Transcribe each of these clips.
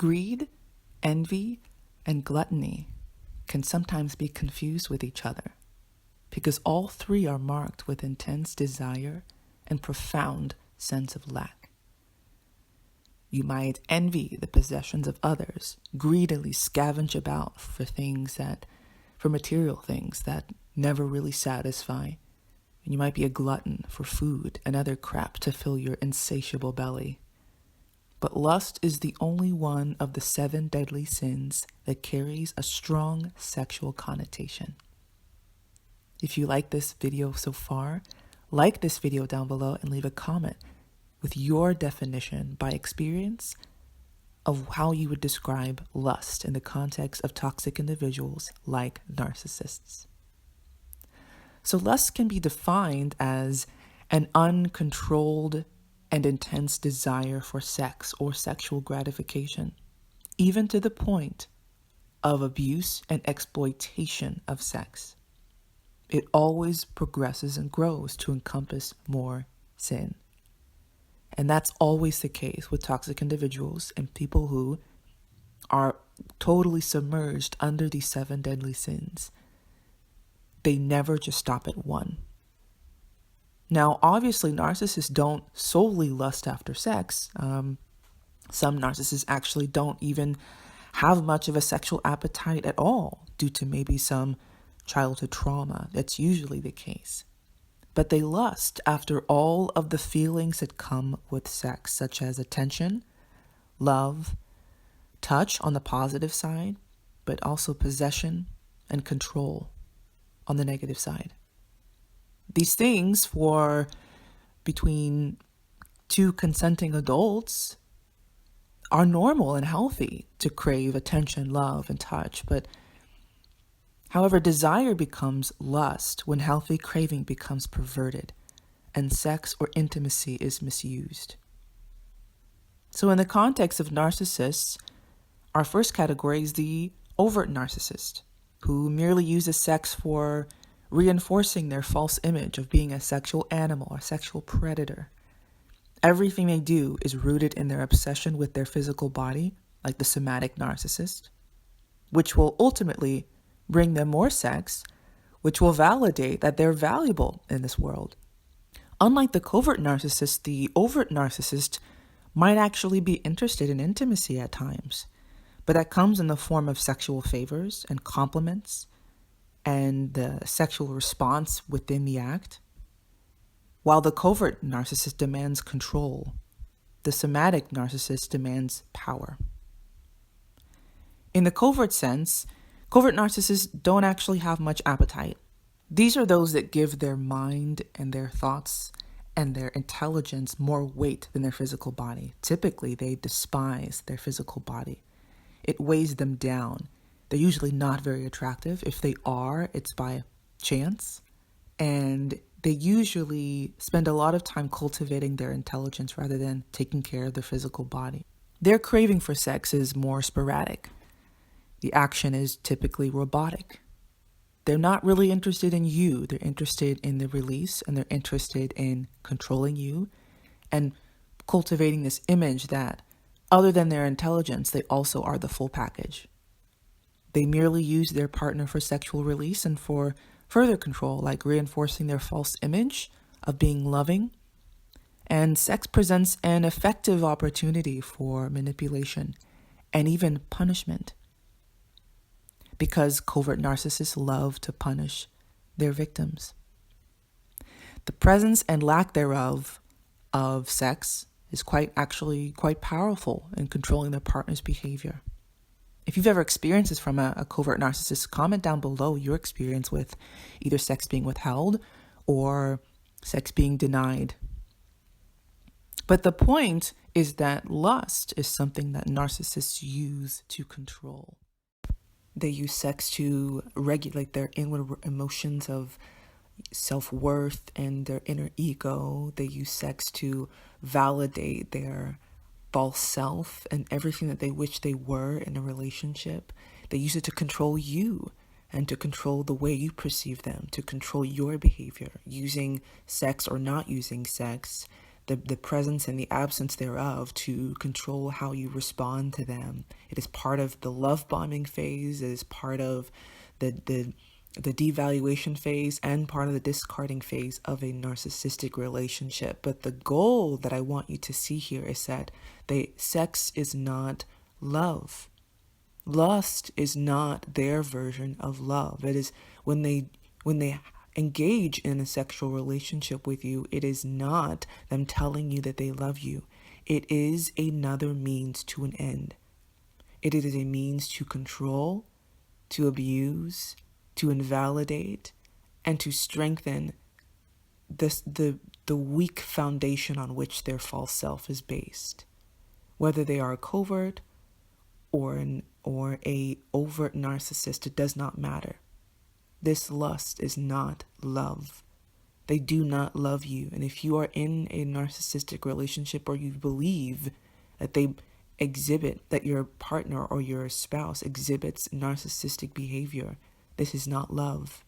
Greed, envy, and gluttony can sometimes be confused with each other because all three are marked with intense desire and profound sense of lack. You might envy the possessions of others, greedily scavenge about for material things that never really satisfy. And you might be a glutton for food and other crap to fill your insatiable belly. But lust is the only one of the 7 deadly sins that carries a strong sexual connotation. If you like this video so far, like this video down below and leave a comment with your definition by experience of how you would describe lust in the context of toxic individuals like narcissists. So lust can be defined as an uncontrolled and intense desire for sex or sexual gratification, even to the point of abuse and exploitation of sex. It always progresses and grows to encompass more sin. And that's always the case with toxic individuals and people who are totally submerged under these 7 deadly sins. They never just stop at one. Now, obviously, narcissists don't solely lust after sex. Some narcissists actually don't even have much of a sexual appetite at all due to maybe some childhood trauma. That's usually the case. But they lust after all of the feelings that come with sex, such as attention, love, touch on the positive side, but also possession and control on the negative side. These things for between 2 consenting adults are normal and healthy to crave attention, love, and touch. But however, desire becomes lust when healthy craving becomes perverted and sex or intimacy is misused. So in the context of narcissists, our first category is the overt narcissist, who merely uses sex for reinforcing their false image of being a sexual animal or sexual predator. Everything they do is rooted in their obsession with their physical body, like the somatic narcissist, which will ultimately bring them more sex, which will validate that they're valuable in this world. Unlike the covert narcissist, the overt narcissist might actually be interested in intimacy at times, but that comes in the form of sexual favors and compliments and the sexual response within the act. While the covert narcissist demands control, the somatic narcissist demands power. In the covert sense, covert narcissists don't actually have much appetite. These are those that give their mind and their thoughts and their intelligence more weight than their physical body. Typically, they despise their physical body. It weighs them down. They're usually not very attractive. If they are, it's by chance. And they usually spend a lot of time cultivating their intelligence rather than taking care of their physical body. Their craving for sex is more sporadic. The action is typically robotic. They're not really interested in you. They're interested in the release, and they're interested in controlling you and cultivating this image that, other than their intelligence, they also are the full package. They merely use their partner for sexual release and for further control, like reinforcing their false image of being loving. And sex presents an effective opportunity for manipulation and even punishment, because covert narcissists love to punish their victims. The presence and lack thereof of sex is quite powerful in controlling their partner's behavior. If you've ever experienced this from a covert narcissist, comment down below your experience with either sex being withheld or sex being denied. But the point is that lust is something that narcissists use to control. They use sex to regulate their inward emotions of self-worth and their inner ego. They use sex to validate their false self and everything that they wish they were in a relationship. They use it to control you and to control the way you perceive them, to control your behavior, using sex or not using sex. the presence and the absence thereof to control how you respond to them. It is part of the love bombing phase. It is part of the devaluation phase and part of the discarding phase of a narcissistic relationship. But the goal that I want you to see here is that sex is not love. Lust is not their version of love. It is when they engage in a sexual relationship with you, it is not them telling you that they love you. It is another means to an end. It is a means to control, to abuse, to invalidate, and to strengthen the weak foundation on which their false self is based. Whether they are a covert or a overt narcissist, it does not matter. This lust is not love. They do not love you. And if you are in a narcissistic relationship, or you believe that they exhibit, that your partner or your spouse exhibits narcissistic behavior, this is not love.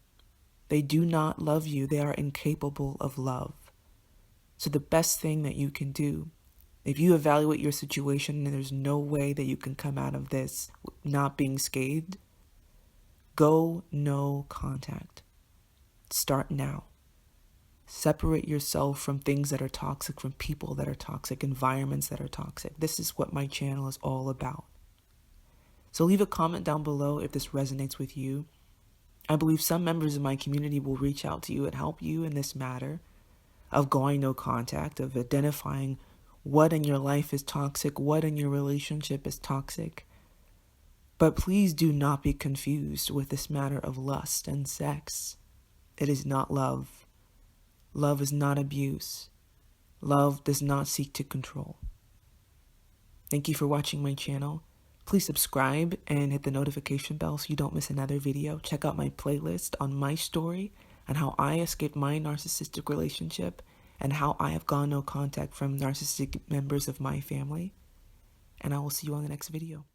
They do not love you. They are incapable of love. So the best thing that you can do, if you evaluate your situation and there's no way that you can come out of this not being scathed, go no contact. Start now. Separate yourself from things that are toxic, from people that are toxic, environments that are toxic. This is what my channel is all about. So leave a comment down below if this resonates with you. I believe some members of my community will reach out to you and help you in this matter of going no contact, of identifying what in your life is toxic, what in your relationship is toxic. But please do not be confused with this matter of lust and sex. It is not love. Love is not abuse. Love does not seek to control. Thank you for watching my channel. Please subscribe and hit the notification bell so you don't miss another video. Check out my playlist on my story and how I escaped my narcissistic relationship and how I have gone no contact from narcissistic members of my family. And I will see you on the next video.